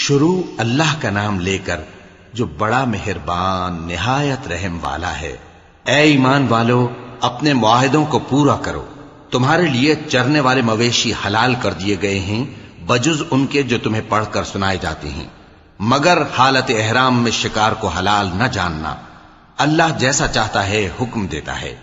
شروع اللہ کا نام لے کر جو بڑا مہربان نہایت رحم والا ہے۔ اے ایمان والو، اپنے معاہدوں کو پورا کرو۔ تمہارے لیے چرنے والے مویشی حلال کر دیے گئے ہیں بجز ان کے جو تمہیں پڑھ کر سنائے جاتے ہیں، مگر حالت احرام میں شکار کو حلال نہ جاننا۔ اللہ جیسا چاہتا ہے حکم دیتا ہے۔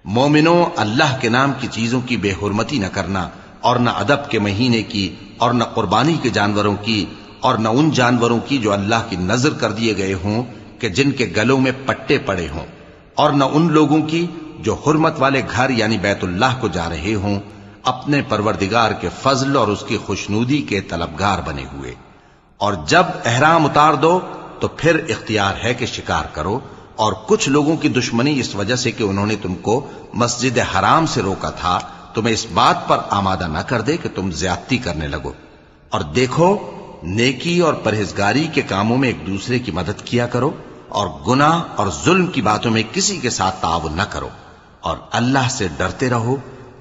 مومنوں، اللہ کے نام کی چیزوں کی بے حرمتی نہ کرنا، اور نہ ادب کے مہینے کی، اور نہ قربانی کے جانوروں کی، اور نہ ان جانوروں کی جو اللہ کی نذر کر دیے گئے ہوں کہ جن کے گلوں میں پٹے پڑے ہوں، اور نہ ان لوگوں کی جو حرمت والے گھر یعنی بیت اللہ کو جا رہے ہوں، اپنے پروردگار کے فضل اور اس کی خوشنودی کے طلبگار بنے ہوئے۔ اور جب احرام اتار دو تو پھر اختیار ہے کہ شکار کرو، اور کچھ لوگوں کی دشمنی اس وجہ سے کہ انہوں نے تم کو مسجد حرام سے روکا تھا تمہیں اس بات پر آمادہ نہ کر دے کہ تم زیادتی کرنے لگو۔ اور دیکھو، نیکی اور پرہیزگاری کے کاموں میں ایک دوسرے کی مدد کیا کرو، اور گناہ اور ظلم کی باتوں میں کسی کے ساتھ تعاون نہ کرو، اور اللہ سے ڈرتے رہو۔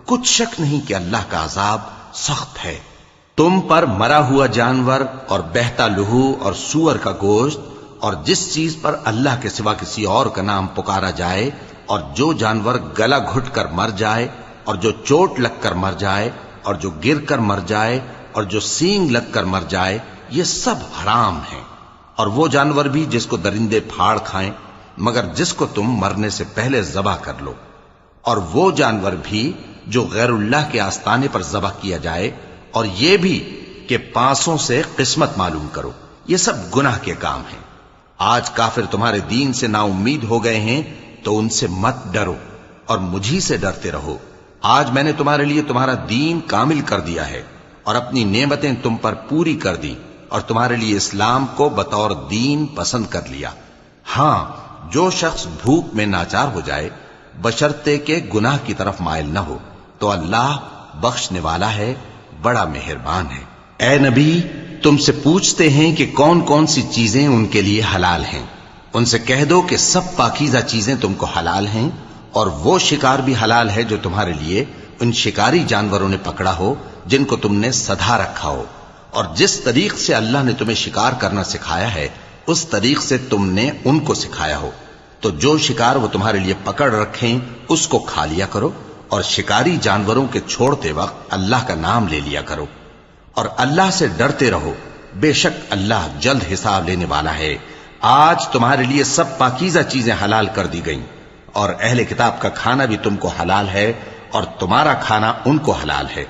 کچھ شک نہیں کہ اللہ کا عذاب سخت ہے۔ تم پر مرا ہوا جانور اور بہتا لہو اور سور کا گوشت اور جس چیز پر اللہ کے سوا کسی اور کا نام پکارا جائے، اور جو جانور گلا گھٹ کر مر جائے، اور جو چوٹ لگ کر مر جائے، اور جو گر کر مر جائے، اور جو سینگ لگ کر مر جائے، یہ سب حرام ہیں۔ اور وہ جانور بھی جس کو درندے پھاڑ کھائیں، مگر جس کو تم مرنے سے پہلے ذبح کر لو، اور وہ جانور بھی جو غیر اللہ کے آستانے پر ذبح کیا جائے، اور یہ بھی کہ پانسوں سے قسمت معلوم کرو۔ یہ سب گناہ کے کام ہیں۔ آج کافر تمہارے دین سے نا امید ہو گئے ہیں تو ان سے مت ڈرو اور مجھی سے ڈرتے رہو۔ آج میں نے تمہارے لیے تمہارا دین کامل کر دیا ہے اور اپنی نعمتیں تم پر پوری کر دی، اور تمہارے لیے اسلام کو بطور دین پسند کر لیا۔ ہاں، جو شخص بھوک میں ناچار ہو جائے بشرطے کہ گناہ کی طرف مائل نہ ہو تو اللہ بخشنے والا ہے، بڑا مہربان ہے۔ اے نبی، تم سے پوچھتے ہیں کہ کون کون سی چیزیں ان کے لیے حلال ہیں۔ ان سے کہہ دو کہ سب پاکیزہ چیزیں تم کو حلال ہیں، اور وہ شکار بھی حلال ہے جو تمہارے لیے ان شکاری جانوروں نے پکڑا ہو جن کو تم نے سدھا رکھا ہو، اور جس طریق سے اللہ نے تمہیں شکار کرنا سکھایا ہے اس طریق سے تم نے ان کو سکھایا ہو۔ تو جو شکار وہ تمہارے لیے پکڑ رکھیں اس کو کھا لیا کرو، اور شکاری جانوروں کے چھوڑتے وقت اللہ کا نام لے لیا کرو، اور اللہ سے ڈرتے رہو، بے شک اللہ جلد حساب لینے والا ہے۔ آج تمہارے لیے سب پاکیزہ چیزیں حلال کر دی گئیں، اور اہل کتاب کا کھانا بھی تم کو حلال ہے، اور تمہارا کھانا ان کو حلال ہے۔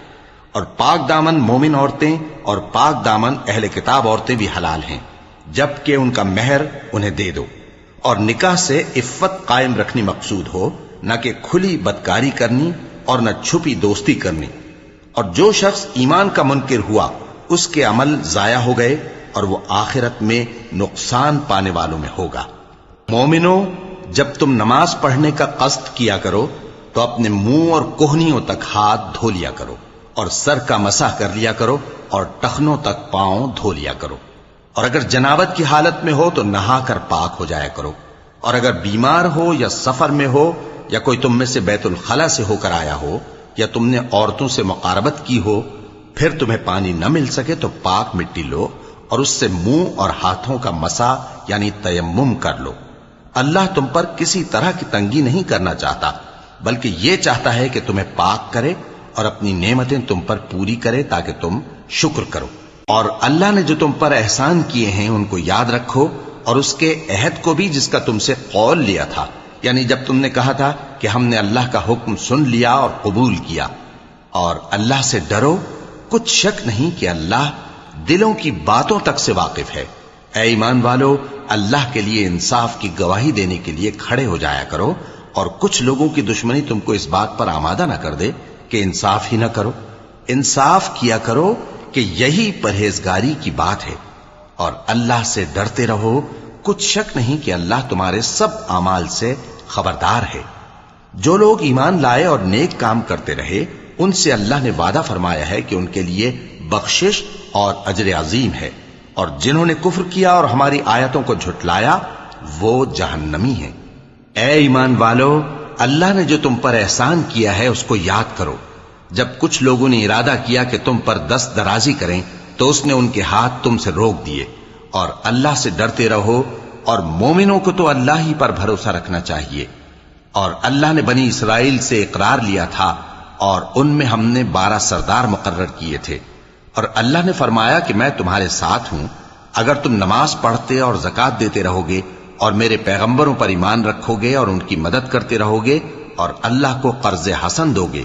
اور پاک دامن مومن عورتیں اور پاک دامن اہل کتاب عورتیں بھی حلال ہیں، جبکہ ان کا مہر انہیں دے دو۔ اور نکاح سے عفت قائم رکھنی مقصود ہو، نہ کہ کھلی بدکاری کرنی اور نہ چھپی دوستی کرنی۔ اور جو شخص ایمان کا منکر ہوا اس کے عمل ضائع ہو گئے، اور وہ آخرت میں نقصان پانے والوں میں ہوگا۔ مومنوں، جب تم نماز پڑھنے کا قصد کیا کرو تو اپنے منہ اور کوہنیوں تک ہاتھ دھو لیا کرو، اور سر کا مسح کر لیا کرو، اور ٹخنوں تک پاؤں دھو لیا کرو۔ اور اگر جنابت کی حالت میں ہو تو نہا کر پاک ہو جایا کرو، اور اگر بیمار ہو یا سفر میں ہو، یا کوئی تم میں سے بیت الخلا سے ہو کر آیا ہو، یا تم نے عورتوں سے مقاربت کی ہو، پھر تمہیں پانی نہ مل سکے تو پاک مٹی لو اور اس سے منہ اور ہاتھوں کا مسح یعنی تیمم کر لو۔ اللہ تم پر کسی طرح کی تنگی نہیں کرنا چاہتا، بلکہ یہ چاہتا ہے کہ تمہیں پاک کرے اور اپنی نعمتیں تم پر پوری کرے تاکہ تم شکر کرو۔ اور اللہ نے جو تم پر احسان کیے ہیں ان کو یاد رکھو، اور اس کے عہد کو بھی جس کا تم سے قول لیا تھا، یعنی جب تم نے کہا تھا کہ ہم نے اللہ کا حکم سن لیا اور قبول کیا۔ اور اللہ سے ڈرو، کچھ شک نہیں کہ اللہ دلوں کی باتوں تک سے واقف ہے۔ اے ایمان والو، اللہ کے لیے انصاف کی گواہی دینے کے لیے کھڑے ہو جایا کرو، اور کچھ لوگوں کی دشمنی تم کو اس بات پر آمادہ نہ کر دے کہ انصاف ہی نہ کرو۔ انصاف کیا کرو کہ یہی پرہیزگاری کی بات ہے، اور اللہ سے ڈرتے رہو، کچھ شک نہیں کہ اللہ تمہارے سب اعمال سے خبردار ہے۔ جو لوگ ایمان لائے اور نیک کام کرتے رہے ان سے اللہ نے وعدہ فرمایا ہے کہ ان کے لیے بخشش اور اجر عظیم ہے، اور جنہوں نے کفر کیا اور ہماری آیتوں کو جھٹلایا وہ جہنمی ہیں۔ اے ایمان والو، اللہ نے جو تم پر احسان کیا ہے اس کو یاد کرو۔ جب کچھ لوگوں نے ارادہ کیا کہ تم پر دست درازی کریں تو اس نے ان کے ہاتھ تم سے روک دیے، اور اللہ سے ڈرتے رہو، اور مومنوں کو تو اللہ ہی پر بھروسہ رکھنا چاہیے۔ اور اللہ نے بنی اسرائیل سے اقرار لیا تھا، اور ان میں ہم نے 12 سردار مقرر کیے تھے، اور اللہ نے فرمایا کہ میں تمہارے ساتھ ہوں، اگر تم نماز پڑھتے اور زکوٰۃ دیتے رہو گے، اور میرے پیغمبروں پر ایمان رکھو گے اور ان کی مدد کرتے رہو گے، اور اللہ کو قرض حسن دو گے،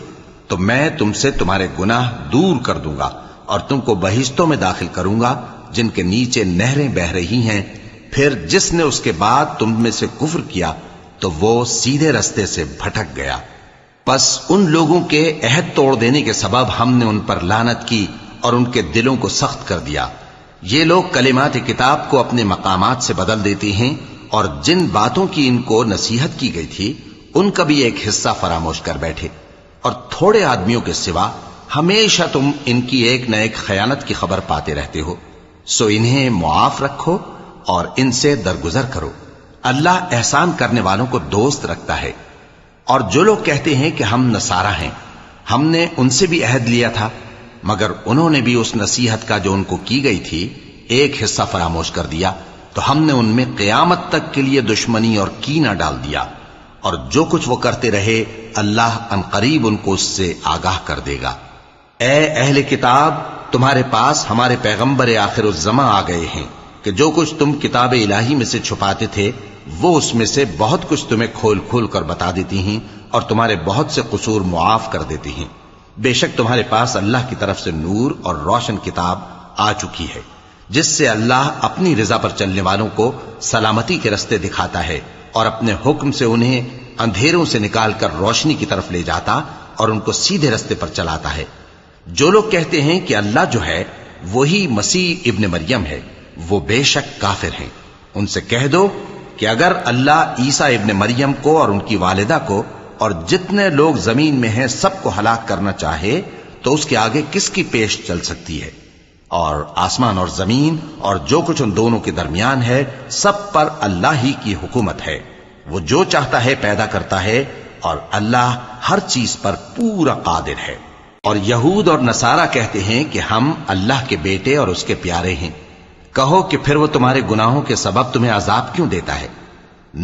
تو میں تم سے تمہارے گناہ دور کر دوں گا، اور تم کو بہشتوں میں داخل کروں گا جن کے نیچے نہریں بہ رہی ہیں۔ پھر جس نے اس کے بعد تم میں سے کفر کیا تو وہ سیدھے رستے سے بھٹک گیا۔ پس ان لوگوں کے عہد توڑ دینے کے سبب ہم نے ان پر لعنت کی اور ان کے دلوں کو سخت کر دیا۔ یہ لوگ کلمات کتاب کو اپنے مقامات سے بدل دیتے ہیں، اور جن باتوں کی ان کو نصیحت کی گئی تھی ان کا بھی ایک حصہ فراموش کر بیٹھے، اور تھوڑے آدمیوں کے سوا ہمیشہ تم ان کی ایک نہ ایک خیانت کی خبر پاتے رہتے ہو، سو انہیں معاف رکھو اور ان سے درگزر کرو۔ اللہ احسان کرنے والوں کو دوست رکھتا ہے۔ اور جو لوگ کہتے ہیں کہ ہم نصارہ ہیں، ہم نے ان سے بھی عہد لیا تھا، مگر انہوں نے بھی اس نصیحت کا جو ان کو کی گئی تھی ایک حصہ فراموش کر دیا، تو ہم نے ان میں قیامت تک کے لیے دشمنی اور کینہ ڈال دیا، اور جو کچھ وہ کرتے رہے اللہ عنقریب ان کو اس سے آگاہ کر دے گا۔ اے اہل کتاب، تمہارے پاس ہمارے پیغمبر آخر الزماں آ گئے ہیں کہ جو کچھ تم کتاب الہی میں سے چھپاتے تھے وہ اس میں سے بہت کچھ تمہیں کھول کھول کر بتا دیتی ہیں، اور تمہارے بہت سے قصور معاف کر دیتی ہیں۔ بے شک تمہارے پاس اللہ کی طرف سے نور اور روشن کتاب آ چکی ہے، جس سے اللہ اپنی رضا پر چلنے والوں کو سلامتی کے رستے دکھاتا ہے، اور اپنے حکم سے انہیں اندھیروں سے نکال کر روشنی کی طرف لے جاتا اور ان کو سیدھے رستے پر چلاتا ہے۔ جو لوگ کہتے ہیں کہ اللہ جو ہے وہی مسیح ابن مریم ہے، وہ بے شک کافر ہیں۔ ان سے کہہ دو کہ اگر اللہ عیسیٰ ابن مریم کو اور ان کی والدہ کو اور جتنے لوگ زمین میں ہیں سب کو ہلاک کرنا چاہے تو اس کے آگے کس کی پیش چل سکتی ہے؟ اور آسمان اور زمین اور جو کچھ ان دونوں کے درمیان ہے سب پر اللہ ہی کی حکومت ہے۔ وہ جو چاہتا ہے پیدا کرتا ہے، اور اللہ ہر چیز پر پورا قادر ہے۔ اور یہود اور نصارہ کہتے ہیں کہ ہم اللہ کے بیٹے اور اس کے پیارے ہیں۔ کہو کہ پھر وہ تمہارے گناہوں کے سبب تمہیں عذاب کیوں دیتا ہے؟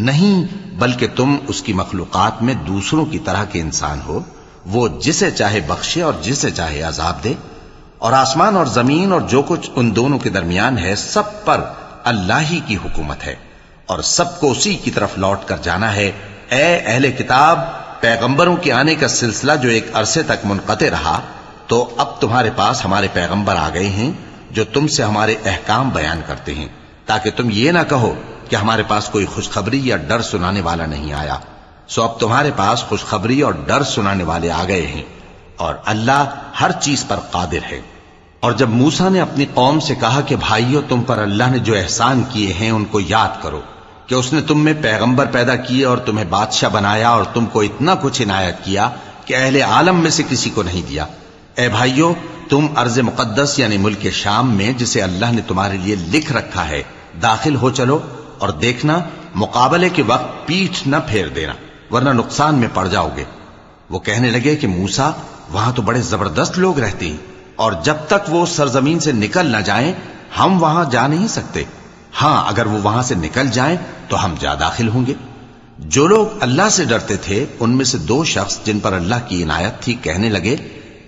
نہیں، بلکہ تم اس کی مخلوقات میں دوسروں کی طرح کے انسان ہو، وہ جسے چاہے بخشے اور جسے چاہے عذاب دے۔ اور آسمان اور زمین اور جو کچھ ان دونوں کے درمیان ہے سب پر اللہ ہی کی حکومت ہے، اور سب کو اسی کی طرف لوٹ کر جانا ہے۔ اے اہل کتاب، پیغمبروں کے آنے کا سلسلہ جو ایک عرصے تک منقطع رہا، تو اب تمہارے پاس ہمارے پیغمبر آ گئے ہیں جو تم سے ہمارے احکام بیان کرتے ہیں، تاکہ تم یہ نہ کہو کہ ہمارے پاس کوئی خوشخبری یا ڈر سنانے والا نہیں آیا۔ سو اب تمہارے پاس خوشخبری اور ڈر سنانے والے آ گئے ہیں، اور اللہ ہر چیز پر قادر ہے۔ اور جب موسیٰ نے اپنی قوم سے کہا کہ بھائیو، تم پر اللہ نے جو احسان کیے ہیں ان کو یاد کرو، کہ اس نے تم میں پیغمبر پیدا کیے اور تمہیں بادشاہ بنایا اور تم کو اتنا کچھ عنایت کیا کہ اہل عالم میں سے کسی کو نہیں دیا۔ اے بھائیو، تم ارض مقدس یعنی ملک شام میں جسے اللہ نے تمہارے لیے لکھ رکھا ہے داخل ہو چلو، اور دیکھنا مقابلے کے وقت پیٹھ نہ پھیر دینا، ورنہ نقصان میں پڑ جاؤ گے۔ وہ کہنے لگے کہ موسیٰ، وہاں تو بڑے زبردست لوگ رہتے ہیں، اور جب تک وہ سرزمین سے نکل نہ جائیں ہم وہاں جا نہیں سکتے۔ ہاں، اگر وہ وہاں سے نکل جائیں تو ہم جا داخل ہوں گے۔ جو لوگ اللہ سے ڈرتے تھے ان میں سے 2 شخص جن پر اللہ کی عنایت تھی کہنے لگے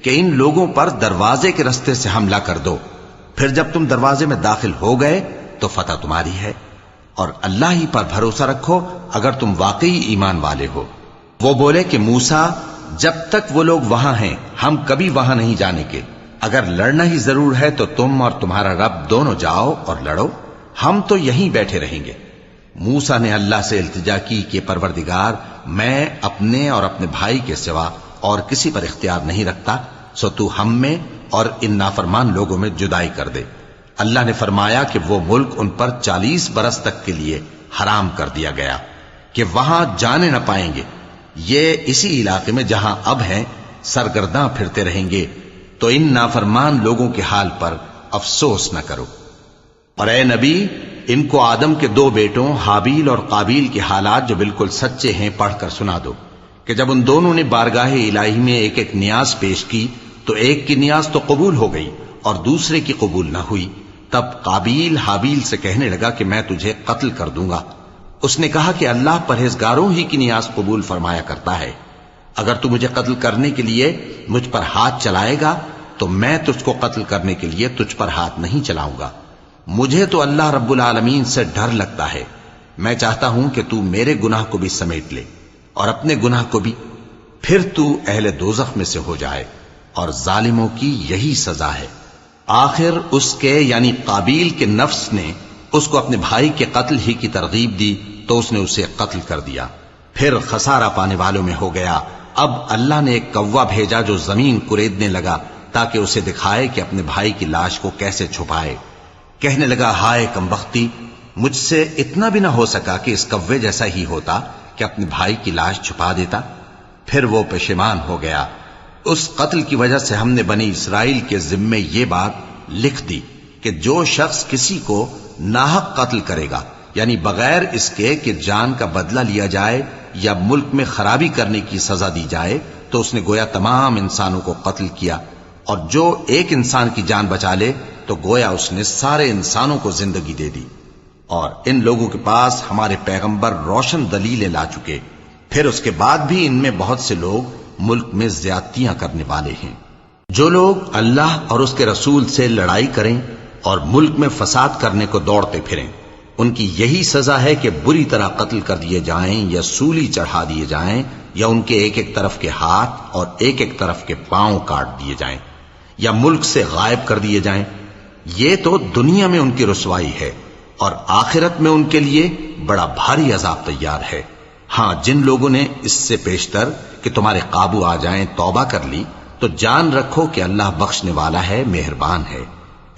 کہ ان لوگوں پر دروازے کے رستے سے حملہ کر دو، پھر جب تم دروازے میں داخل ہو گئے تو فتح تمہاری ہے، اور اللہ ہی پر بھروسہ رکھو اگر تم واقعی ایمان والے ہو۔ وہ بولے کہ موسیٰ، جب تک وہ لوگ وہاں ہیں ہم کبھی وہاں نہیں جانے کے، اگر لڑنا ہی ضرور ہے تو تم اور تمہارا رب دونوں جاؤ اور لڑو، ہم تو یہیں بیٹھے رہیں گے۔ موسیٰ نے اللہ سے التجا کی کہ پروردگار، میں اپنے اور اپنے بھائی کے سوا اور کسی پر اختیار نہیں رکھتا، سو تو ہم میں اور ان نافرمان لوگوں میں جدائی کر دے۔ اللہ نے فرمایا کہ وہ ملک ان پر 40 برس تک کے لیے حرام کر دیا گیا کہ وہاں جانے نہ پائیں گے۔ یہ اسی علاقے میں جہاں اب ہیں سرگرداں پھرتے رہیں گے، تو ان نافرمان لوگوں کے حال پر افسوس نہ کرو۔ اور اے نبی، ان کو آدم کے 2 بیٹوں حابیل اور قابیل کے حالات جو بالکل سچے ہیں پڑھ کر سنا دو، کہ جب ان دونوں نے بارگاہ الہی میں ایک ایک نیاز پیش کی تو ایک کی نیاز تو قبول ہو گئی اور دوسرے کی قبول نہ ہوئی، تب قابیل حابیل سے کہنے لگا کہ میں تجھے قتل کر دوں گا۔ اس نے کہا کہ اللہ پرہیزگاروں ہی کی نیاز قبول فرمایا کرتا ہے، اگر تو مجھے قتل کرنے کے لیے مجھ پر ہاتھ چلائے گا تو میں تجھ کو قتل کرنے کے لیے تجھ پر ہاتھ نہیں چلاؤں گا۔ مجھے تو اللہ رب العالمین سے ڈر لگتا ہے، میں چاہتا ہوں کہ تو میرے گناہ کو بھی سمیٹ لے اور اپنے گناہ کو بھی، پھر تو اہل دوزخ میں سے ہو جائے، اور ظالموں کی یہی سزا ہے۔ آخر اس کے یعنی قابیل کے نفس نے اس کو اپنے بھائی کے قتل ہی کی ترغیب دی تو اس نے اسے قتل کر دیا، پھر خسارہ پانے والوں میں ہو گیا۔ اب اللہ نے ایک کوا بھیجا جو زمین کریدنے لگا تاکہ اسے دکھائے کہ اپنے بھائی کی لاش کو کیسے چھپائے۔ کہنے لگا، ہائے کمبختی، مجھ سے اتنا بھی نہ ہو سکا کہ اس کوے جیسا ہی ہوتا کہ اپنے بھائی کی لاش چھپا دیتا۔ پھر وہ پشیمان ہو گیا۔ اس قتل کی وجہ سے ہم نے بنی اسرائیل کے ذمے یہ بات لکھ دی کہ جو شخص کسی کو ناحق قتل کرے گا، یعنی بغیر اس کے کہ جان کا بدلہ لیا جائے یا ملک میں خرابی کرنے کی سزا دی جائے، تو اس نے گویا تمام انسانوں کو قتل کیا، اور جو ایک انسان کی جان بچا لے تو گویا اس نے سارے انسانوں کو زندگی دے دی۔ اور ان لوگوں کے پاس ہمارے پیغمبر روشن دلیلیں لا چکے، پھر اس کے بعد بھی ان میں بہت سے لوگ ملک میں زیادتیاں کرنے والے ہیں۔ جو لوگ اللہ اور اس کے رسول سے لڑائی کریں اور ملک میں فساد کرنے کو دوڑتے پھریں، ان کی یہی سزا ہے کہ بری طرح قتل کر دیے جائیں یا سولی چڑھا دیے جائیں، یا ان کے ایک ایک طرف کے ہاتھ اور ایک ایک طرف کے پاؤں کاٹ دیے جائیں، یا ملک سے غائب کر دیے جائیں۔ یہ تو دنیا میں ان کی رسوائی ہے، اور آخرت میں ان کے لیے بڑا بھاری عذاب تیار ہے۔ ہاں، جن لوگوں نے اس سے پیشتر کہ تمہارے قابو آ جائیں توبہ کر لی تو جان رکھو کہ اللہ بخشنے والا ہے، مہربان ہے۔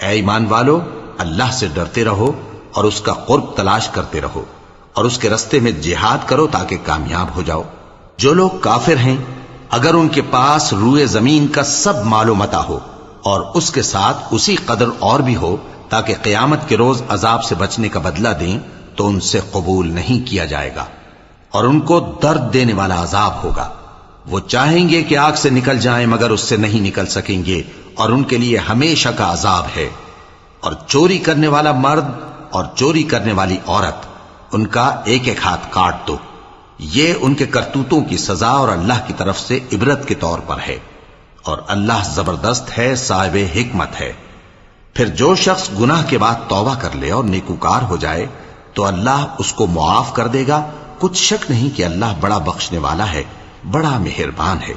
اے ایمان والو، اللہ سے ڈرتے رہو اور اس کا قرب تلاش کرتے رہو، اور اس کے رستے میں جہاد کرو تاکہ کامیاب ہو جاؤ۔ جو لوگ کافر ہیں، اگر ان کے پاس روئے زمین کا سب مال و متاع ہو اور اس کے ساتھ اسی قدر اور بھی ہو تاکہ قیامت کے روز عذاب سے بچنے کا بدلہ دیں، تو ان سے قبول نہیں کیا جائے گا، اور ان کو درد دینے والا عذاب ہوگا۔ وہ چاہیں گے کہ آگ سے نکل جائیں مگر اس سے نہیں نکل سکیں گے، اور ان کے لیے ہمیشہ کا عذاب ہے۔ اور چوری کرنے والا مرد اور چوری کرنے والی عورت، ان کا ایک ایک ہاتھ کاٹ دو، یہ ان کے کرتوتوں کی سزا اور اللہ کی طرف سے عبرت کے طور پر ہے، اور اللہ زبردست ہے، صاحب حکمت ہے۔ پھر جو شخص گناہ کے بعد توبہ کر لے اور نیکوکار ہو جائے تو اللہ اس کو معاف کر دے گا، کچھ شک نہیں کہ اللہ بڑا بخشنے والا ہے، بڑا مہربان ہے۔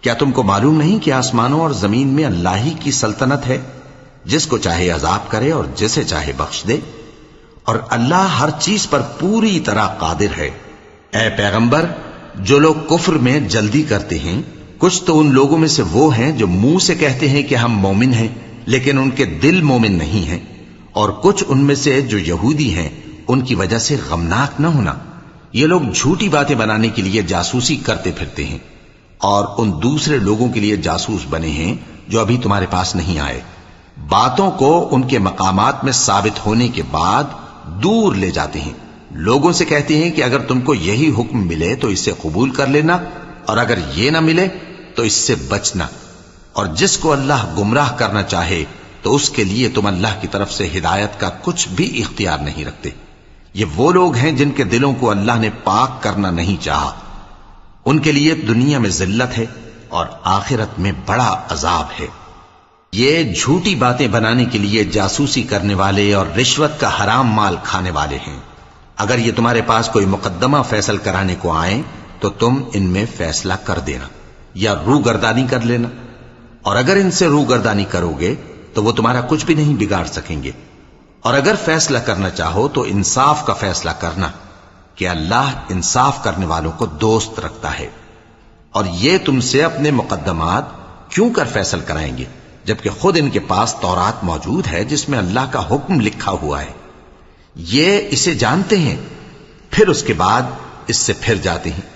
کیا تم کو معلوم نہیں کہ آسمانوں اور زمین میں اللہ ہی کی سلطنت ہے، جس کو چاہے عذاب کرے اور جسے چاہے بخش دے، اور اللہ ہر چیز پر پوری طرح قادر ہے۔ اے پیغمبر، جو لوگ کفر میں جلدی کرتے ہیں، کچھ تو ان لوگوں میں سے وہ ہیں جو منہ سے کہتے ہیں کہ ہم مومن ہیں لیکن ان کے دل مومن نہیں ہیں، اور کچھ ان میں سے جو یہودی ہیں، ان کی وجہ سے غمناک نہ ہونا۔ یہ لوگ جھوٹی باتیں بنانے کے لیے جاسوسی کرتے پھرتے ہیں، اور ان دوسرے لوگوں کے لیے جاسوس بنے ہیں جو ابھی تمہارے پاس نہیں آئے، باتوں کو ان کے مقامات میں ثابت ہونے کے بعد دور لے جاتے ہیں، لوگوں سے کہتے ہیں کہ اگر تم کو یہی حکم ملے تو اسے قبول کر لینا، اور اگر یہ نہ ملے تو اس سے بچنا، اور جس کو اللہ گمراہ کرنا چاہے تو اس کے لیے تم اللہ کی طرف سے ہدایت کا کچھ بھی اختیار نہیں رکھتے۔ یہ وہ لوگ ہیں جن کے دلوں کو اللہ نے پاک کرنا نہیں چاہا، ان کے لیے دنیا میں ذلت ہے اور آخرت میں بڑا عذاب ہے۔ یہ جھوٹی باتیں بنانے کے لیے جاسوسی کرنے والے اور رشوت کا حرام مال کھانے والے ہیں۔ اگر یہ تمہارے پاس کوئی مقدمہ فیصل کرانے کو آئیں تو تم ان میں فیصلہ کر دینا یا روگردانی کر لینا، اور اگر ان سے روگردانی کرو گے تو وہ تمہارا کچھ بھی نہیں بگاڑ سکیں گے، اور اگر فیصلہ کرنا چاہو تو انصاف کا فیصلہ کرنا کہ اللہ انصاف کرنے والوں کو دوست رکھتا ہے۔ اور یہ تم سے اپنے مقدمات کیوں کر فیصل کرائیں گے جبکہ خود ان کے پاس تورات موجود ہے جس میں اللہ کا حکم لکھا ہوا ہے۔ یہ اسے جانتے ہیں، پھر اس کے بعد اس سے پھر جاتے ہیں،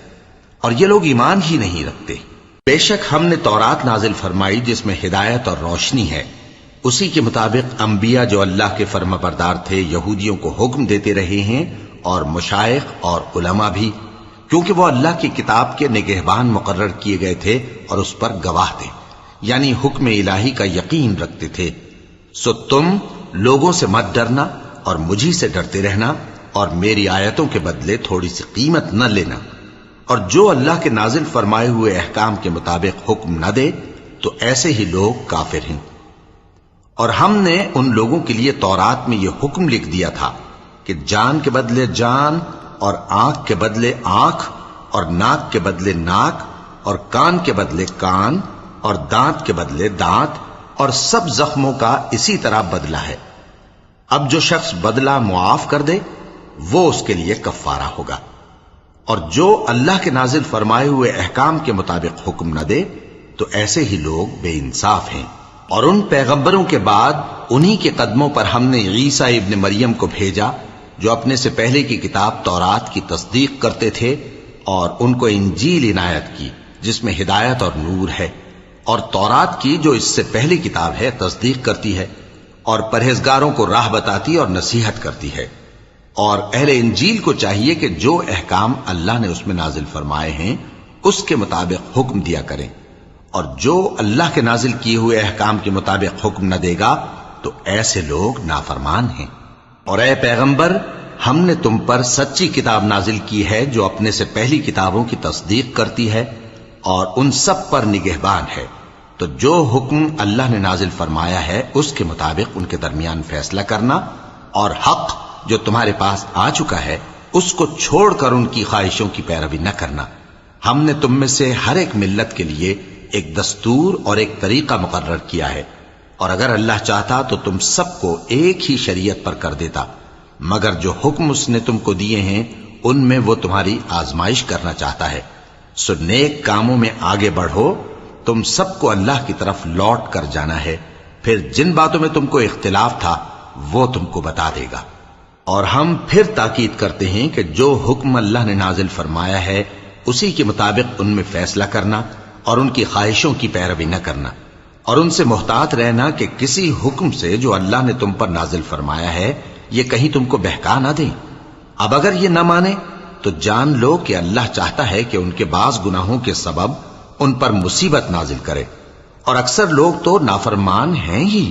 اور یہ لوگ ایمان ہی نہیں رکھتے۔ بے شک ہم نے تورات نازل فرمائی جس میں ہدایت اور روشنی ہے، اسی کے مطابق انبیاء جو اللہ کے فرما بردار تھے یہودیوں کو حکم دیتے رہے ہیں، اور مشائخ اور علماء بھی، کیونکہ وہ اللہ کی کتاب کے نگہبان مقرر کیے گئے تھے اور اس پر گواہ تھے۔ یعنی حکم الہی کا یقین رکھتے تھے۔ سو تم لوگوں سے مت ڈرنا اور مجھی سے ڈرتے رہنا، اور میری آیتوں کے بدلے تھوڑی سی قیمت نہ لینا، اور جو اللہ کے نازل فرمائے ہوئے احکام کے مطابق حکم نہ دے تو ایسے ہی لوگ کافر ہیں۔ اور ہم نے ان لوگوں کے لیے تورات میں یہ حکم لکھ دیا تھا کہ جان کے بدلے جان، اور آنکھ کے بدلے آنکھ، اور ناک کے بدلے ناک، اور کان کے بدلے کان، اور دانت کے بدلے دانت، اور سب زخموں کا اسی طرح بدلہ ہے۔ اب جو شخص بدلہ معاف کر دے وہ اس کے لیے کفارہ ہوگا، اور جو اللہ کے نازل فرمائے ہوئے احکام کے مطابق حکم نہ دے تو ایسے ہی لوگ بے انصاف ہیں۔ اور ان پیغمبروں کے بعد انہی کے قدموں پر ہم نے عیسیٰ ابن مریم کو بھیجا، جو اپنے سے پہلے کی کتاب تورات کی تصدیق کرتے تھے، اور ان کو انجیل عنایت کی جس میں ہدایت اور نور ہے، اور تورات کی جو اس سے پہلی کتاب ہے تصدیق کرتی ہے، اور پرہیزگاروں کو راہ بتاتی اور نصیحت کرتی ہے۔ اور اہل انجیل کو چاہیے کہ جو احکام اللہ نے اس میں نازل فرمائے ہیں اس کے مطابق حکم دیا کریں، اور جو اللہ کے نازل کیے ہوئے احکام کے مطابق حکم نہ دے گا تو ایسے لوگ نافرمان ہیں۔ اور اے پیغمبر، ہم نے تم پر سچی کتاب نازل کی ہے جو اپنے سے پہلی کتابوں کی تصدیق کرتی ہے اور ان سب پر نگہبان ہے، تو جو حکم اللہ نے نازل فرمایا ہے اس کے مطابق ان کے درمیان فیصلہ کرنا، اور حق جو تمہارے پاس آ چکا ہے اس کو چھوڑ کر ان کی خواہشوں کی پیروی نہ کرنا۔ ہم نے تم میں سے ہر ایک ملت کے لیے ایک دستور اور ایک طریقہ مقرر کیا ہے، اور اگر اللہ چاہتا تو تم سب کو ایک ہی شریعت پر کر دیتا، مگر جو حکم اس نے تم کو دیے ہیں ان میں وہ تمہاری آزمائش کرنا چاہتا ہے۔ سو نیک کاموں میں آگے بڑھو، تم سب کو اللہ کی طرف لوٹ کر جانا ہے، پھر جن باتوں میں تم کو اختلاف تھا وہ تم کو بتا دے گا۔ اور ہم پھر تاکید کرتے ہیں کہ جو حکم اللہ نے نازل فرمایا ہے اسی کے مطابق ان میں فیصلہ کرنا، اور ان کی خواہشوں کی پیروی نہ کرنا، اور ان سے محتاط رہنا کہ کسی حکم سے جو اللہ نے تم پر نازل فرمایا ہے یہ کہیں تم کو بہکا نہ دیں۔ اب اگر یہ نہ مانے تو جان لو کہ اللہ چاہتا ہے کہ ان کے بعض گناہوں کے سبب ان پر مصیبت نازل کرے، اور اکثر لوگ تو نافرمان ہیں ہی۔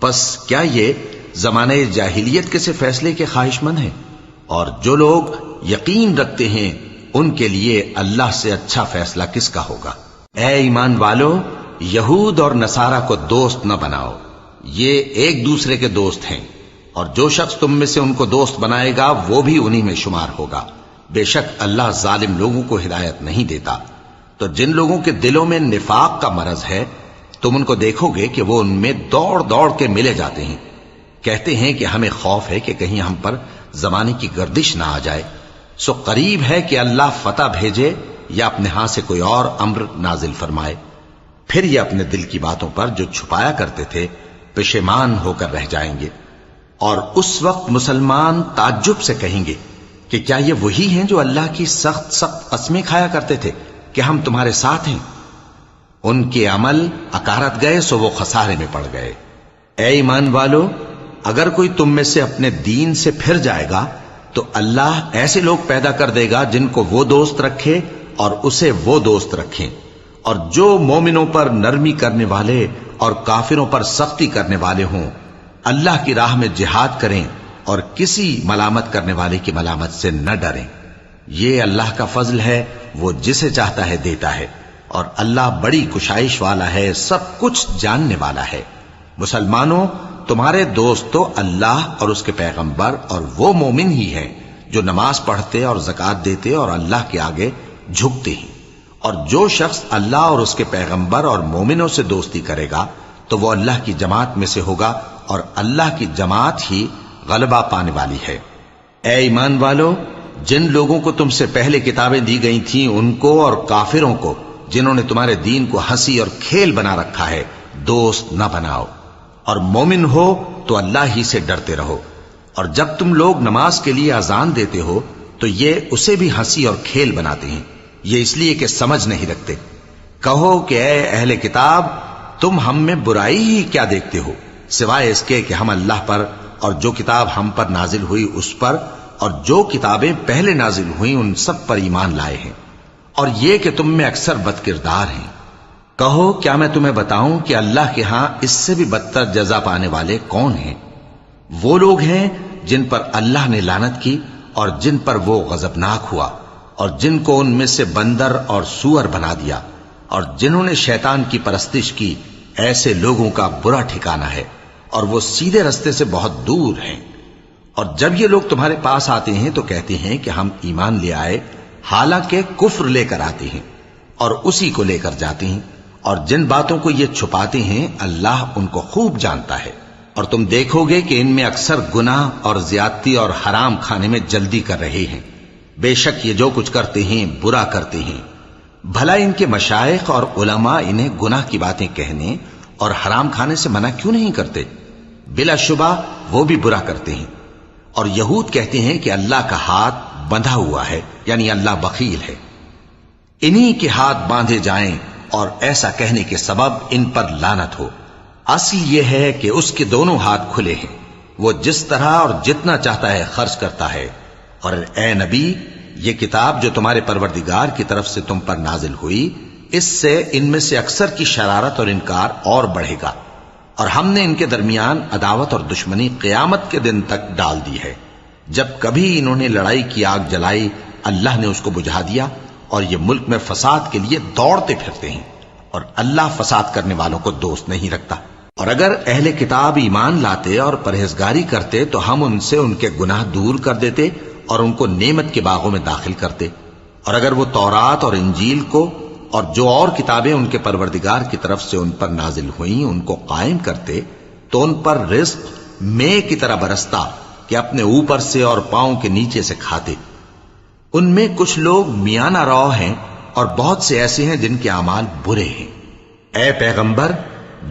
پس کیا یہ زمانہ جاہلیت کے سے فیصلے کے خواہش مند ہیں؟ اور جو لوگ یقین رکھتے ہیں ان کے لیے اللہ سے اچھا فیصلہ کس کا ہوگا؟ اے ایمان والو، یہود اور نصارہ کو دوست نہ بناؤ، یہ ایک دوسرے کے دوست ہیں، اور جو شخص تم میں سے ان کو دوست بنائے گا وہ بھی انہی میں شمار ہوگا۔ بے شک اللہ ظالم لوگوں کو ہدایت نہیں دیتا۔ تو جن لوگوں کے دلوں میں نفاق کا مرض ہے تم ان کو دیکھو گے کہ وہ ان میں دوڑ دوڑ کے ملے جاتے ہیں، کہتے ہیں کہ ہمیں خوف ہے کہ کہیں ہم پر زمانے کی گردش نہ آ جائے۔ سو قریب ہے کہ اللہ فتح بھیجے یا اپنے ہاں سے کوئی اور امر نازل فرمائے، پھر یہ اپنے دل کی باتوں پر جو چھپایا کرتے تھے پشیمان ہو کر رہ جائیں گے۔ اور اس وقت مسلمان تعجب سے کہیں گے کہ کیا یہ وہی ہیں جو اللہ کی سخت سخت قسمیں کھایا کرتے تھے کہ ہم تمہارے ساتھ ہیں؟ ان کے عمل اکارت گئے سو وہ خسارے میں پڑ گئے۔ اے ایمان والو، اگر کوئی تم میں سے اپنے دین سے پھر جائے گا تو اللہ ایسے لوگ پیدا کر دے گا جن کو وہ دوست رکھے اور اسے وہ دوست رکھیں، اور جو مومنوں پر نرمی کرنے والے اور کافروں پر سختی کرنے والے ہوں، اللہ کی راہ میں جہاد کریں اور کسی ملامت کرنے والے کی ملامت سے نہ ڈریں۔ یہ اللہ کا فضل ہے، وہ جسے چاہتا ہے دیتا ہے، اور اللہ بڑی کشائش والا ہے، سب کچھ جاننے والا ہے۔ مسلمانوں، تمہارے دوست تو اللہ اور اس کے پیغمبر اور وہ مومن ہی ہیں جو نماز پڑھتے اور زکوٰۃ دیتے اور اللہ کے آگے جھکتے ہیں۔ اور جو شخص اللہ اور اس کے پیغمبر اور مومنوں سے دوستی کرے گا تو وہ اللہ کی جماعت میں سے ہوگا، اور اللہ کی جماعت ہی غلبہ پانے والی ہے۔ اے ایمان والو، جن لوگوں کو تم سے پہلے کتابیں دی گئی تھیں ان کو اور کافروں کو جنہوں نے تمہارے دین کو ہنسی اور کھیل بنا رکھا ہے دوست نہ بناؤ، اور مومن ہو تو اللہ ہی سے ڈرتے رہو۔ اور جب تم لوگ نماز کے لیے اذان دیتے ہو تو یہ اسے بھی ہنسی اور کھیل بناتے ہیں، یہ اس لیے کہ سمجھ نہیں رکھتے۔ کہو کہ اے اہل کتاب، تم ہم میں برائی ہی کیا دیکھتے ہو، سوائے اس کے کہ ہم اللہ پر اور جو کتاب ہم پر نازل ہوئی اس پر اور جو کتابیں پہلے نازل ہوئیں ان سب پر ایمان لائے ہیں، اور یہ کہ تم میں اکثر بد کردار ہیں۔ کہو کیا میں تمہیں بتاؤں کہ اللہ کے ہاں اس سے بھی بدتر جزا پانے والے کون ہیں؟ وہ لوگ ہیں جن پر اللہ نے لعنت کی اور جن پر وہ غضبناک ہوا، اور جن کو ان میں سے بندر اور سور بنا دیا، اور جنہوں نے شیطان کی پرستش کی، ایسے لوگوں کا برا ٹھکانہ ہے اور وہ سیدھے رستے سے بہت دور ہیں۔ اور جب یہ لوگ تمہارے پاس آتے ہیں تو کہتے ہیں کہ ہم ایمان لے آئے، حالانکہ کفر لے کر آتے ہیں اور اسی کو لے کر جاتے ہیں، اور جن باتوں کو یہ چھپاتے ہیں اللہ ان کو خوب جانتا ہے۔ اور تم دیکھو گے کہ ان میں اکثر گناہ اور زیادتی اور حرام کھانے میں جلدی کر رہے ہیں، بے شک یہ جو کچھ کرتے ہیں برا کرتے ہیں۔ بھلا ان کے مشائخ اور علماء انہیں گناہ کی باتیں کہنے اور حرام کھانے سے منع کیوں نہیں کرتے؟ بلا شبہ وہ بھی برا کرتے ہیں۔ اور یہود کہتے ہیں کہ اللہ کا ہاتھ بندھا ہوا ہے، یعنی اللہ بخیل ہے۔ انہی کے ہاتھ باندھے جائیں اور ایسا کہنے کے سبب ان پر لعنت ہو۔ اصل یہ ہے کہ اس کے دونوں ہاتھ کھلے ہیں، وہ جس طرح اور جتنا چاہتا ہے خرچ کرتا ہے۔ اور اے نبی، یہ کتاب جو تمہارے پروردگار کی طرف سے تم پر نازل ہوئی، اس سے ان میں سے اکثر کی شرارت اور انکار اور بڑھے گا، اور ہم نے ان کے درمیان عداوت اور دشمنی قیامت کے دن تک ڈال دی ہے۔ جب کبھی انہوں نے لڑائی کی آگ جلائی، اللہ نے اس کو بجھا دیا، اور یہ ملک میں فساد کے لیے دوڑتے پھرتے ہیں، اور اللہ فساد کرنے والوں کو دوست نہیں رکھتا۔ اور اگر اہل کتاب ایمان لاتے اور پرہیزگاری کرتے تو ہم ان سے ان کے گناہ دور کر دیتے اور ان کو نعمت کے باغوں میں داخل کرتے۔ اور اگر وہ تورات اور انجیل کو اور جو اور کتابیں ان کے پروردگار کی طرف سے ان پر نازل ہوئیں ان کو قائم کرتے تو ان پر رزق مے کی طرح برستا کہ اپنے اوپر سے اور پاؤں کے نیچے سے کھاتے۔ ان میں کچھ لوگ میانہ رو ہیں اور بہت سے ایسے ہیں جن کے اعمال برے ہیں۔ اے پیغمبر،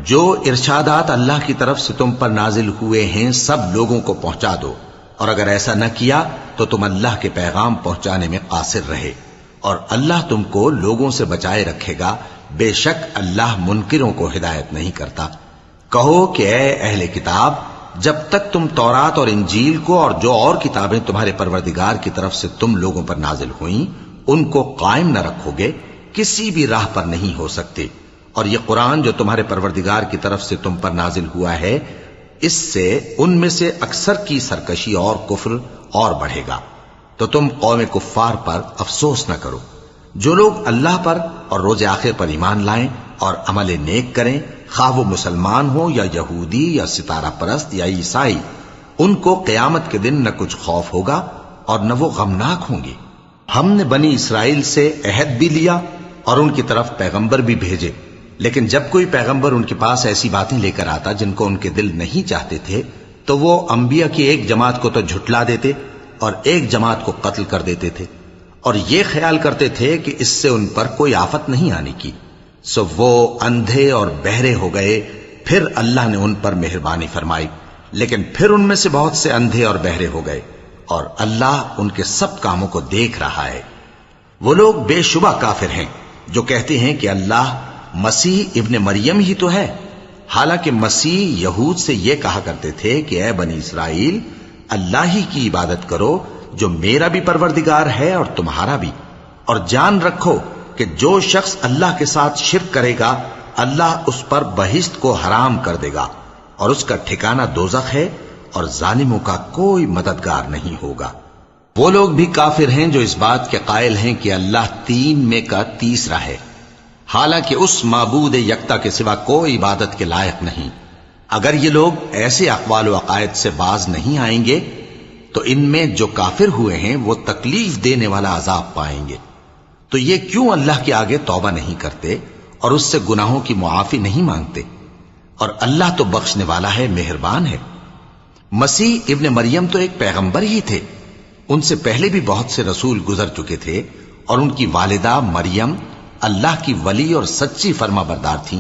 جو ارشادات اللہ کی طرف سے تم پر نازل ہوئے ہیں سب لوگوں کو پہنچا دو، اور اگر ایسا نہ کیا تو تم اللہ کے پیغام پہنچانے میں قاصر رہے، اور اللہ تم کو لوگوں سے بچائے رکھے گا، بے شک اللہ منکروں کو ہدایت نہیں کرتا۔ کہو کہ اے اہل کتاب، جب تک تم تورات اور انجیل کو اور جو اور کتابیں تمہارے پروردگار کی طرف سے تم لوگوں پر نازل ہوئیں ان کو قائم نہ رکھو گے، کسی بھی راہ پر نہیں ہو سکتے۔ اور یہ قرآن جو تمہارے پروردگار کی طرف سے تم پر نازل ہوا ہے، اس سے ان میں سے اکثر کی سرکشی اور کفر اور بڑھے گا، تو تم قوم کفار پر افسوس نہ کرو۔ جو لوگ اللہ پر اور روز آخر پر ایمان لائیں اور عمل نیک کریں، خواہ وہ مسلمان ہو یا یہودی یا ستارہ پرست یا عیسائی، ان کو قیامت کے دن نہ کچھ خوف ہوگا اور نہ وہ غمناک ہوں گے۔ ہم نے بنی اسرائیل سے عہد بھی لیا اور ان کی طرف پیغمبر بھی بھیجے، لیکن جب کوئی پیغمبر ان کے پاس ایسی باتیں لے کر آتا جن کو ان کے دل نہیں چاہتے تھے تو وہ انبیاء کی ایک جماعت کو تو جھٹلا دیتے اور ایک جماعت کو قتل کر دیتے تھے، اور یہ خیال کرتے تھے کہ اس سے ان پر کوئی آفت نہیں آنے کی، سو وہ اندھے اور بہرے ہو گئے۔ پھر اللہ نے ان پر مہربانی فرمائی، لیکن پھر ان میں سے بہت سے اندھے اور بہرے ہو گئے، اور اللہ ان کے سب کاموں کو دیکھ رہا ہے۔ وہ لوگ بے شبہ کافر ہیں جو کہتے ہیں کہ اللہ مسیح ابن مریم ہی تو ہے، حالانکہ مسیح یہود سے یہ کہا کرتے تھے کہ اے بنی اسرائیل، اللہ ہی کی عبادت کرو جو میرا بھی پروردگار ہے اور تمہارا بھی، اور جان رکھو کہ جو شخص اللہ کے ساتھ شرک کرے گا اللہ اس پر بہشت کو حرام کر دے گا، اور اس کا ٹھکانہ دوزخ ہے، اور ظالموں کا کوئی مددگار نہیں ہوگا۔ وہ لوگ بھی کافر ہیں جو اس بات کے قائل ہیں کہ اللہ تین میں کا تیسرا ہے، حالانکہ اس معبود یکتا کے سوا کوئی عبادت کے لائق نہیں۔ اگر یہ لوگ ایسے اقوال و عقائد سے باز نہیں آئیں گے تو ان میں جو کافر ہوئے ہیں وہ تکلیف دینے والا عذاب پائیں گے۔ تو یہ کیوں اللہ کے آگے توبہ نہیں کرتے اور اس سے گناہوں کی معافی نہیں مانگتے؟ اور اللہ تو بخشنے والا ہے، مہربان ہے۔ مسیح ابن مریم تو ایک پیغمبر ہی تھے، ان سے پہلے بھی بہت سے رسول گزر چکے تھے، اور ان کی والدہ مریم اللہ کی ولی اور سچی فرما بردار تھیں،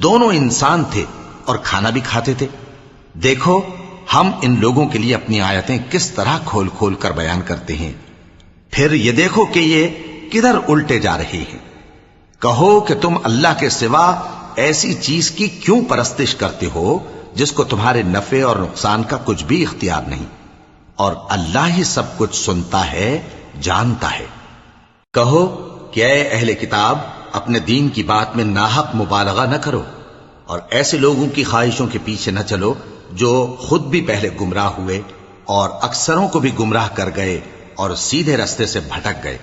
دونوں انسان تھے اور کھانا بھی کھاتے تھے۔ دیکھو ہم ان لوگوں کے لیے اپنی آیتیں کس طرح کھول کھول کر بیان کرتے ہیں، پھر یہ دیکھو کہ یہ کدھر الٹے جا رہے ہیں۔ کہو کہ تم اللہ کے سوا ایسی چیز کی کیوں پرستش کرتے ہو جس کو تمہارے نفع اور نقصان کا کچھ بھی اختیار نہیں، اور اللہ ہی سب کچھ سنتا ہے، جانتا ہے۔ کہو کہ اے اہل کتاب، اپنے دین کی بات میں ناحق مبالغہ نہ کرو، اور ایسے لوگوں کی خواہشوں کے پیچھے نہ چلو جو خود بھی پہلے گمراہ ہوئے اور اکثروں کو بھی گمراہ کر گئے اور سیدھے رستے سے بھٹک گئے۔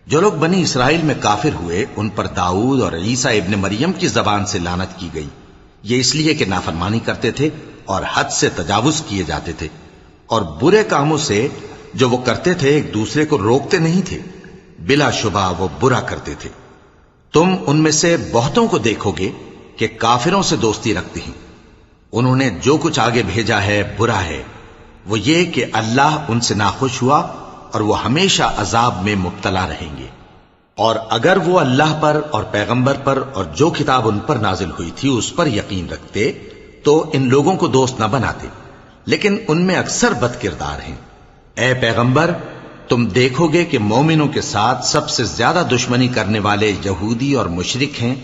جو لوگ بنی اسرائیل میں کافر ہوئے ان پر داؤد اور عیسیٰ ابن مریم کی زبان سے لعنت کی گئی، یہ اس لیے کہ نافرمانی کرتے تھے اور حد سے تجاوز کیے جاتے تھے، اور برے کاموں سے جو وہ کرتے تھے ایک دوسرے کو روکتے نہیں تھے، بلا شبہ وہ برا کرتے تھے۔ تم ان میں سے بہتوں کو دیکھو گے کہ کافروں سے دوستی رکھتے ہیں، انہوں نے جو کچھ آگے بھیجا ہے برا ہے، وہ یہ کہ اللہ ان سے ناخوش ہوا اور وہ ہمیشہ عذاب میں مبتلا رہیں گے۔ اور اگر وہ اللہ پر اور پیغمبر پر اور جو کتاب ان پر نازل ہوئی تھی اس پر یقین رکھتے تو ان لوگوں کو دوست نہ بناتے، لیکن ان میں اکثر بد کردار ہیں۔ اے پیغمبر، تم دیکھو گے کہ مومنوں کے ساتھ سب سے زیادہ دشمنی کرنے والے یہودی اور مشرک ہیں،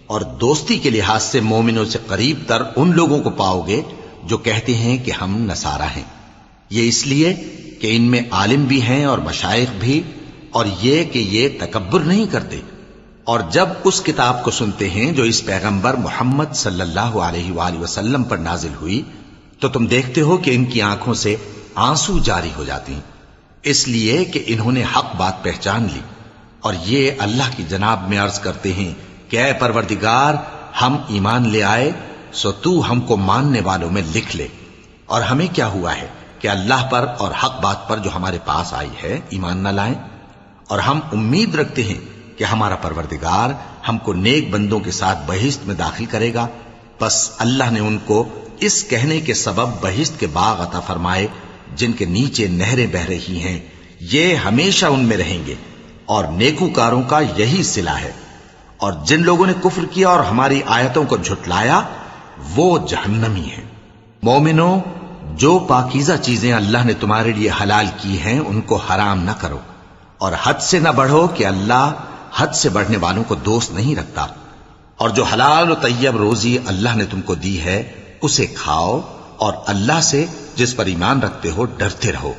اور دوستی کے لحاظ سے مومنوں سے قریب تر ان لوگوں کو پاؤ گے جو کہتے ہیں کہ ہم نصارہ ہیں، یہ اس لیے کہ ان میں عالم بھی ہیں اور مشائخ بھی، اور یہ کہ یہ تکبر نہیں کرتے۔ اور جب اس کتاب کو سنتے ہیں جو اس پیغمبر محمد صلی اللہ علیہ وآلہ وسلم پر نازل ہوئی تو تم دیکھتے ہو کہ ان کی آنکھوں سے آنسو جاری ہو جاتے ہیں، اس لیے کہ انہوں نے حق بات پہچان لی، اور یہ اللہ کی جناب میں عرض کرتے ہیں کہ اے پروردگار، ہم ایمان لے آئے سو تو ہم کو ماننے والوں میں لکھ لے۔ اور ہمیں کیا ہوا ہے کہ اللہ پر اور حق بات پر جو ہمارے پاس آئی ہے ایمان نہ لائیں، اور ہم امید رکھتے ہیں کہ ہمارا پروردگار ہم کو نیک بندوں کے ساتھ بہشت میں داخل کرے گا۔ پس اللہ نے ان کو اس کہنے کے سبب بہشت کے باغ عطا فرمائے جن کے نیچے نہریں بہ رہی ہیں، یہ ہمیشہ ان میں رہیں گے، اور نیکوکاروں کا یہی صلہ ہے۔ اور جن لوگوں نے کفر کیا اور ہماری آیتوں کو جھٹلایا وہ جہنمی ہیں۔ مومنوں، جو پاکیزہ چیزیں اللہ نے تمہارے لیے حلال کی ہیں ان کو حرام نہ کرو، اور حد سے نہ بڑھو کہ اللہ حد سے بڑھنے والوں کو دوست نہیں رکھتا۔ اور جو حلال و طیب روزی اللہ نے تم کو دی ہے اسے کھاؤ، اور اللہ سے جس پر ایمان رکھتے ہو ڈرتے رہو۔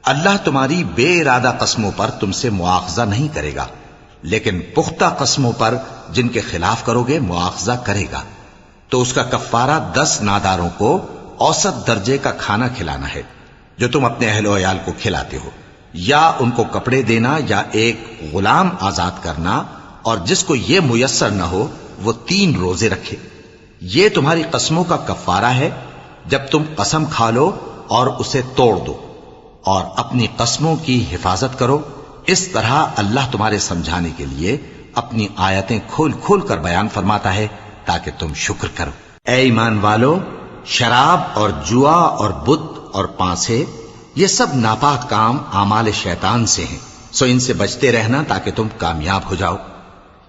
اللہ تمہاری بے ارادہ قسموں پر تم سے مواخذہ نہیں کرے گا، لیکن پختہ قسموں پر جن کے خلاف کرو گے مواخذہ کرے گا۔ تو اس کا کفارہ 10 ناداروں کو اوسط درجے کا کھانا کھلانا ہے جو تم اپنے اہل و عیال کو کھلاتے ہو، یا ان کو کپڑے دینا یا ایک غلام آزاد کرنا، اور جس کو یہ میسر نہ ہو وہ 3 روزے رکھے۔ یہ تمہاری قسموں کا کفارہ ہے جب تم قسم کھا لو اور اسے توڑ دو، اور اپنی قسموں کی حفاظت کرو۔ اس طرح اللہ تمہارے سمجھانے کے لیے اپنی آیتیں کھول کھول کر بیان فرماتا ہے تاکہ تم شکر کرو۔ اے ایمان والو، شراب اور جوا اور بت اور پانسے یہ سب ناپاک کام اعمال شیطان سے ہیں، سو ان سے بچتے رہنا تاکہ تم کامیاب ہو جاؤ۔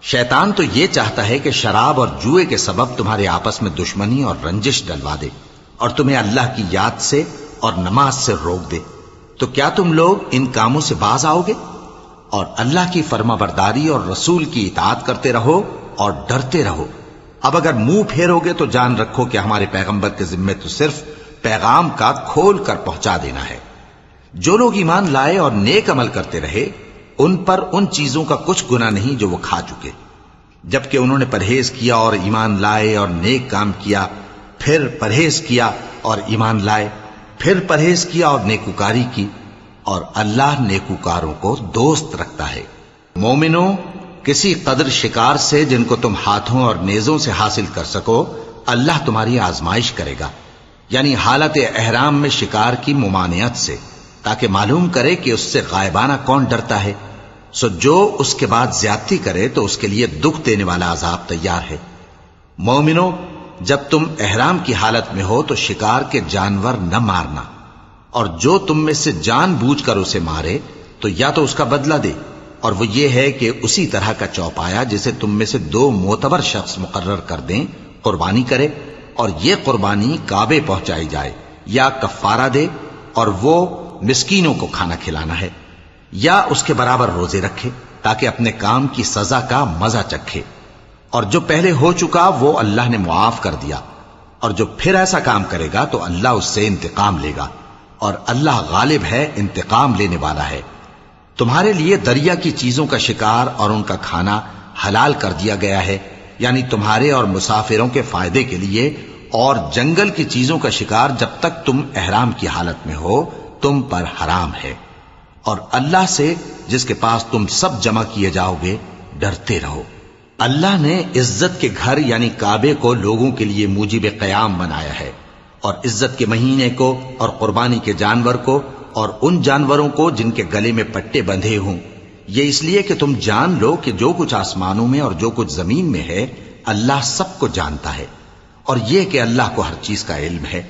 شیطان تو یہ چاہتا ہے کہ شراب اور جوئے کے سبب تمہارے آپس میں دشمنی اور رنجش ڈلوا دے، اور تمہیں اللہ کی یاد سے اور نماز سے روک دے۔ تو کیا تم لوگ ان کاموں سے باز آؤ گے؟ اور اللہ کی فرما برداری اور رسول کی اطاعت کرتے رہو اور ڈرتے رہو۔ اب اگر منہ پھیرو گے تو جان رکھو کہ ہمارے پیغمبر کے ذمے تو صرف پیغام کا کھول کر پہنچا دینا ہے۔ جو لوگ ایمان لائے اور نیک عمل کرتے رہے ان پر ان چیزوں کا کچھ گناہ نہیں جو وہ کھا چکے، جبکہ انہوں نے پرہیز کیا اور ایمان لائے اور نیک کام کیا، پھر پرہیز کیا اور ایمان لائے، پھر پرہیز کیا اور نیکوکاری کی، اور اللہ نیکوکاروں کو دوست رکھتا ہے۔ مومنوں، کسی قدر شکار سے جن کو تم ہاتھوں اور نیزوں سے حاصل کر سکو اللہ تمہاری آزمائش کرے گا، یعنی حالت احرام میں شکار کی ممانعت سے، تاکہ معلوم کرے کہ اس سے غائبانہ کون ڈرتا ہے۔ سو جو اس کے بعد زیادتی کرے تو اس کے لیے دکھ دینے والا عذاب تیار ہے۔ مومنوں، جب تم احرام کی حالت میں ہو تو شکار کے جانور نہ مارنا، اور جو تم میں سے جان بوجھ کر اسے مارے تو یا تو اس کا بدلہ دے، اور وہ یہ ہے کہ اسی طرح کا چوپایا جسے تم میں سے 2 معتبر شخص مقرر کر دیں قربانی کرے، اور یہ قربانی کعبے پہنچائی جائے، یا کفارہ دے اور وہ مسکینوں کو کھانا کھلانا ہے، یا اس کے برابر روزے رکھے تاکہ اپنے کام کی سزا کا مزہ چکھے۔ اور جو پہلے ہو چکا وہ اللہ نے معاف کر دیا، اور جو پھر ایسا کام کرے گا تو اللہ اس سے انتقام لے گا، اور اللہ غالب ہے، انتقام لینے والا ہے۔ تمہارے لیے دریا کی چیزوں کا شکار اور ان کا کھانا حلال کر دیا گیا ہے، یعنی تمہارے اور مسافروں کے فائدے کے لیے، اور جنگل کی چیزوں کا شکار جب تک تم احرام کی حالت میں ہو تم پر حرام ہے۔ اور اللہ سے جس کے پاس تم سب جمع کیے جاؤ گے ڈرتے رہو۔ اللہ نے عزت کے گھر یعنی کعبے کو لوگوں کے لیے موجب قیام بنایا ہے، اور عزت کے مہینے کو اور قربانی کے جانور کو اور ان جانوروں کو جن کے گلے میں پٹے بندھے ہوں، یہ اس لیے کہ تم جان لو کہ جو کچھ آسمانوں میں اور جو کچھ زمین میں ہے اللہ سب کو جانتا ہے، اور یہ کہ اللہ کو ہر چیز کا علم ہے۔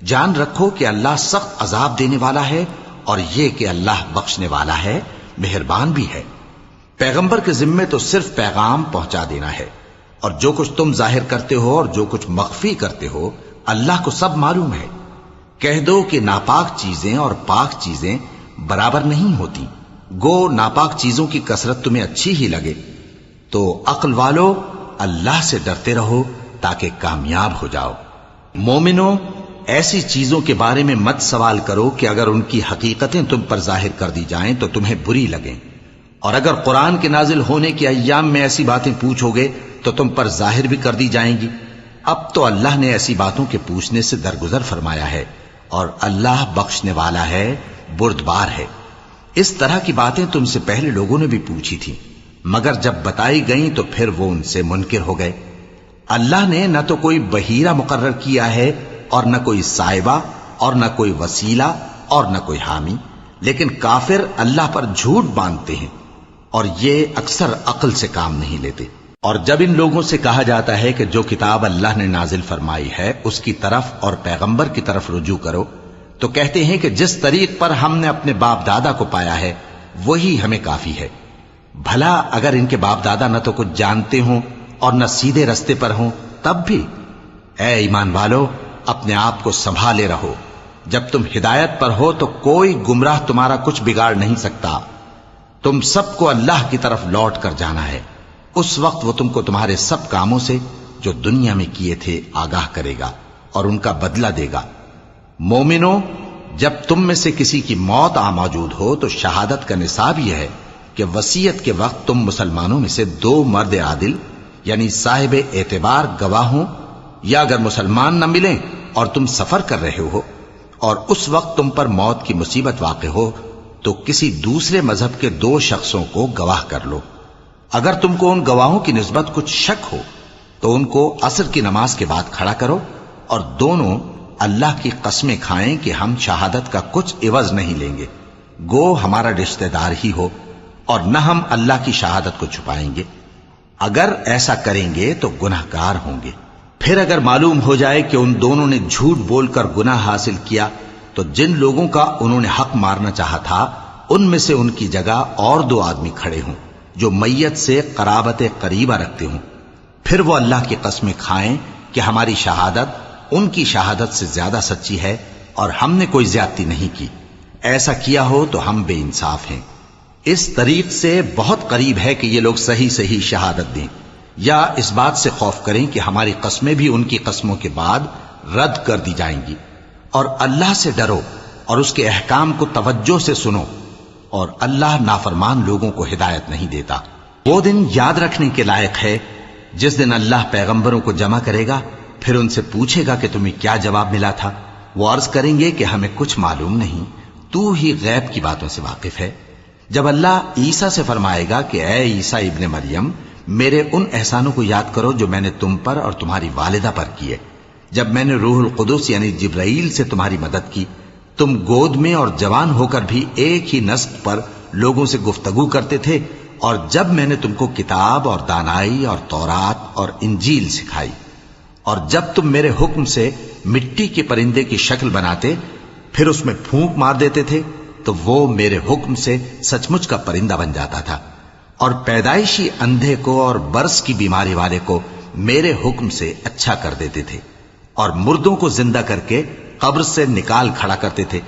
جان رکھو کہ اللہ سخت عذاب دینے والا ہے، اور یہ کہ اللہ بخشنے والا ہے، مہربان بھی ہے۔ پیغمبر کے ذمے تو صرف پیغام پہنچا دینا ہے، اور جو کچھ تم ظاہر کرتے ہو اور جو کچھ مخفی کرتے ہو اللہ کو سب معلوم ہے۔ کہہ دو کہ ناپاک چیزیں اور پاک چیزیں برابر نہیں ہوتی، گو ناپاک چیزوں کی کثرت تمہیں اچھی ہی لگے۔ تو عقل والو اللہ سے ڈرتے رہو تاکہ کامیاب ہو جاؤ۔ مومنو، ایسی چیزوں کے بارے میں مت سوال کرو کہ اگر ان کی حقیقتیں تم پر ظاہر کر دی جائیں تو تمہیں بری لگیں، اور اگر قرآن کے نازل ہونے کے ایام میں ایسی باتیں پوچھو گے تو تم پر ظاہر بھی کر دی جائیں گی۔ اب تو اللہ نے ایسی باتوں کے پوچھنے سے درگزر فرمایا ہے، اور اللہ بخشنے والا ہے، بردبار ہے۔ اس طرح کی باتیں تم سے پہلے لوگوں نے بھی پوچھی تھی، مگر جب بتائی گئیں تو پھر وہ ان سے منکر ہو گئے۔ اللہ نے نہ تو کوئی بحیرہ مقرر کیا ہے، اور نہ کوئی صاحبہ، اور نہ کوئی وسیلہ، اور نہ کوئی حامی، لیکن کافر اللہ پر جھوٹ باندھتے ہیں، اور یہ اکثر عقل سے کام نہیں لیتے۔ اور جب ان لوگوں سے کہا جاتا ہے کہ جو کتاب اللہ نے نازل فرمائی ہے اس کی طرف اور پیغمبر کی طرف رجوع کرو، تو کہتے ہیں کہ جس طریق پر ہم نے اپنے باپ دادا کو پایا ہے وہی ہمیں کافی ہے۔ بھلا اگر ان کے باپ دادا نہ تو کچھ جانتے ہوں اور نہ سیدھے رستے پر ہوں تب بھی؟ اے ایمان والو، اپنے آپ کو سنبھالے رہو، جب تم ہدایت پر ہو تو کوئی گمراہ تمہارا کچھ بگاڑ نہیں سکتا۔ تم سب کو اللہ کی طرف لوٹ کر جانا ہے، اس وقت وہ تم کو تمہارے سب کاموں سے جو دنیا میں کیے تھے آگاہ کرے گا اور ان کا بدلہ دے گا۔ مومنو، جب تم میں سے کسی کی موت آ موجود ہو تو شہادت کا نصاب یہ ہے کہ وصیت کے وقت تم مسلمانوں میں سے 2 مرد عادل یعنی صاحب اعتبار گواہ ہوں، یا اگر مسلمان نہ ملیں اور تم سفر کر رہے ہو اور اس وقت تم پر موت کی مصیبت واقع ہو تو کسی دوسرے مذہب کے 2 شخصوں کو گواہ کر لو۔ اگر تم کو ان گواہوں کی نسبت کچھ شک ہو تو ان کو عصر کی نماز کے بعد کھڑا کرو، اور دونوں اللہ کی قسمیں کھائیں کہ ہم شہادت کا کچھ عوض نہیں لیں گے، گو ہمارا رشتہ دار ہی ہو، اور نہ ہم اللہ کی شہادت کو چھپائیں گے۔ اگر ایسا کریں گے تو گناہ گار ہوں گے۔ پھر اگر معلوم ہو جائے کہ ان دونوں نے جھوٹ بول کر گناہ حاصل کیا تو جن لوگوں کا انہوں نے حق مارنا چاہا تھا ان میں سے ان کی جگہ اور 2 آدمی کھڑے ہوں جو میت سے قرابت قریبہ رکھتے ہوں، پھر وہ اللہ کی قسمیں کھائیں کہ ہماری شہادت ان کی شہادت سے زیادہ سچی ہے اور ہم نے کوئی زیادتی نہیں کی۔ ایسا کیا ہو تو ہم بے انصاف ہیں۔ اس طریق سے بہت قریب ہے کہ یہ لوگ صحیح شہادت دیں، یا اس بات سے خوف کریں کہ ہماری قسمیں بھی ان کی قسموں کے بعد رد کر دی جائیں گی۔ اور اللہ سے ڈرو اور اس کے احکام کو توجہ سے سنو، اور اللہ نافرمان لوگوں کو ہدایت نہیں دیتا۔ وہ دن یاد رکھنے کے لائق ہے جس دن اللہ پیغمبروں کو جمع کرے گا، پھر ان سے پوچھے گا کہ تمہیں کیا جواب ملا تھا۔ وہ عرض کریں گے کہ ہمیں کچھ معلوم نہیں، تو ہی غیب کی باتوں سے واقف ہے۔ جب اللہ عیسیٰ سے فرمائے گا کہ اے عیسیٰ ابن مریم، میرے ان احسانوں کو یاد کرو جو میں نے تم پر اور تمہاری والدہ پر کیے، جب میں نے روح القدس یعنی جبرائیل سے تمہاری مدد کی، تم گود میں اور جوان ہو کر بھی ایک ہی نسق پر لوگوں سے گفتگو کرتے تھے، اور جب میں نے تم کو کتاب اور دانائی اور تورات اور انجیل سکھائی، اور جب تم میرے حکم سے مٹی کے پرندے کی شکل بناتے پھر اس میں پھونک مار دیتے تھے تو وہ میرے حکم سے سچ مچ کا پرندہ بن جاتا تھا، اور پیدائشی اندھے کو اور برس کی بیماری والے کو میرے حکم سے اچھا کر دیتے تھے، اور مردوں کو زندہ کر کے قبر سے نکال کھڑا کرتے تھے۔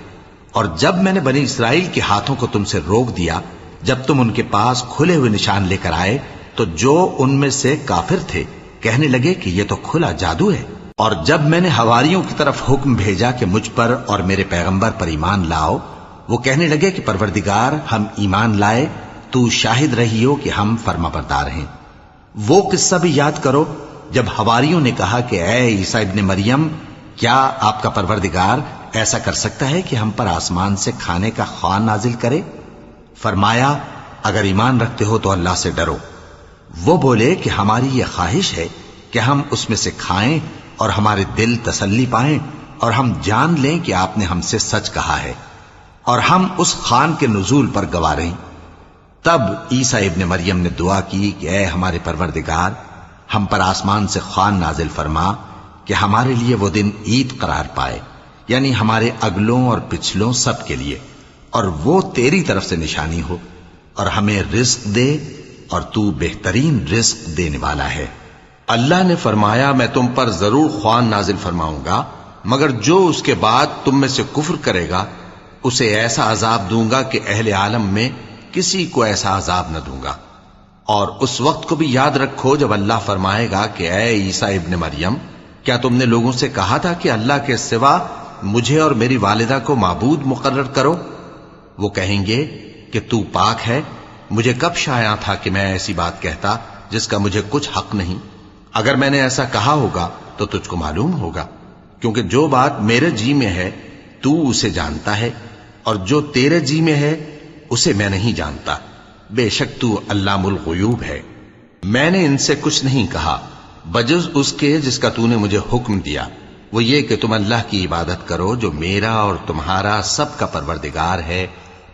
اور جب میں نے بنی اسرائیل کے ہاتھوں کو تم سے روک دیا جب تم ان کے پاس کھلے ہوئے نشان لے کر آئے تو جو ان میں سے کافر تھے کہنے لگے کہ یہ تو کھلا جادو ہے۔ اور جب میں نے حواریوں کی طرف حکم بھیجا کہ مجھ پر اور میرے پیغمبر پر ایمان لاؤ، وہ کہنے لگے کہ پروردگار ہم ایمان لائے، تو شاہد رہی ہو کہ ہم فرما بردار ہیں۔ وہ قصہ بھی یاد کرو جب حواریوں نے کہا کہ اے عیسیٰ ابن مریم، کیا آپ کا پروردگار ایسا کر سکتا ہے کہ ہم پر آسمان سے کھانے کا خوان نازل کرے؟ فرمایا اگر ایمان رکھتے ہو تو اللہ سے ڈرو۔ وہ بولے کہ ہماری یہ خواہش ہے کہ ہم اس میں سے کھائیں اور ہمارے دل تسلی پائیں اور ہم جان لیں کہ آپ نے ہم سے سچ کہا ہے اور ہم اس خوان کے نزول پر گواہ رہیں۔ تب عیسیٰ ابن مریم نے دعا کی کہ اے ہمارے پروردگار، ہم پر آسمان سے خوان نازل فرما کہ ہمارے لیے وہ دن عید قرار پائے، یعنی ہمارے اگلوں اور پچھلوں سب کے لیے، اور وہ تیری طرف سے نشانی ہو، اور ہمیں رزق دے اور تو بہترین رزق دینے والا ہے۔ اللہ نے فرمایا میں تم پر ضرور خوان نازل فرماؤں گا، مگر جو اس کے بعد تم میں سے کفر کرے گا اسے ایسا عذاب دوں گا کہ اہل عالم میں کسی کو ایسا عذاب نہ دوں گا۔ اور اس وقت کو بھی یاد رکھو جب اللہ فرمائے گا کہ اے عیسیٰ ابن مریم، کیا تم نے لوگوں سے کہا تھا کہ اللہ کے سوا مجھے اور میری والدہ کو معبود مقرر کرو؟ وہ کہیں گے کہ تو پاک ہے، مجھے کب شایع تھا کہ میں ایسی بات کہتا جس کا مجھے کچھ حق نہیں۔ اگر میں نے ایسا کہا ہوگا تو تجھ کو معلوم ہوگا، کیونکہ جو بات میرے جی میں ہے تو اسے جانتا ہے، اور جو تیرے جی میں ہے اسے میں نہیں جانتا۔ بے شک تو علام الغیوب ہے۔ میں نے ان سے کچھ نہیں کہا بجز اس کے جس کا تو نے مجھے حکم دیا، وہ یہ کہ تم اللہ کی عبادت کرو جو میرا اور تمہارا سب کا پروردگار ہے،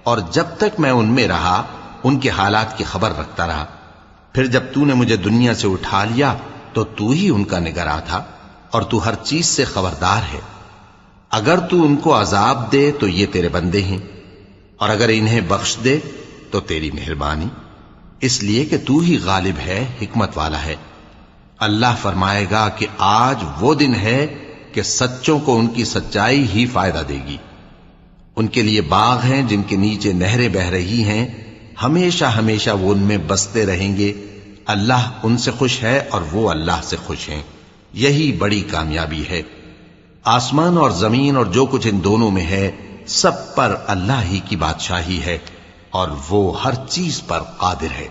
اور جب تک میں ان میں رہا ان کے حالات کی خبر رکھتا رہا۔ پھر جب تو نے مجھے دنیا سے اٹھا لیا تو تو ہی ان کا نگراں تھا، اور تو ہر چیز سے خبردار ہے۔ اگر تو ان کو عذاب دے تو یہ تیرے بندے ہیں، اور اگر انہیں بخش دے تو تیری مہربانی، اس لیے کہ تو ہی غالب ہے، حکمت والا ہے۔ اللہ فرمائے گا کہ آج وہ دن ہے کہ سچوں کو ان کی سچائی ہی فائدہ دے گی۔ ان کے لیے باغ ہیں جن کے نیچے نہریں بہہ رہی ہیں، ہمیشہ ہمیشہ وہ ان میں بستے رہیں گے۔ اللہ ان سے خوش ہے اور وہ اللہ سے خوش ہیں، یہی بڑی کامیابی ہے۔ آسمان اور زمین اور جو کچھ ان دونوں میں ہے سب پر اللہ ہی کی بادشاہی ہے، اور وہ ہر چیز پر قادر ہے۔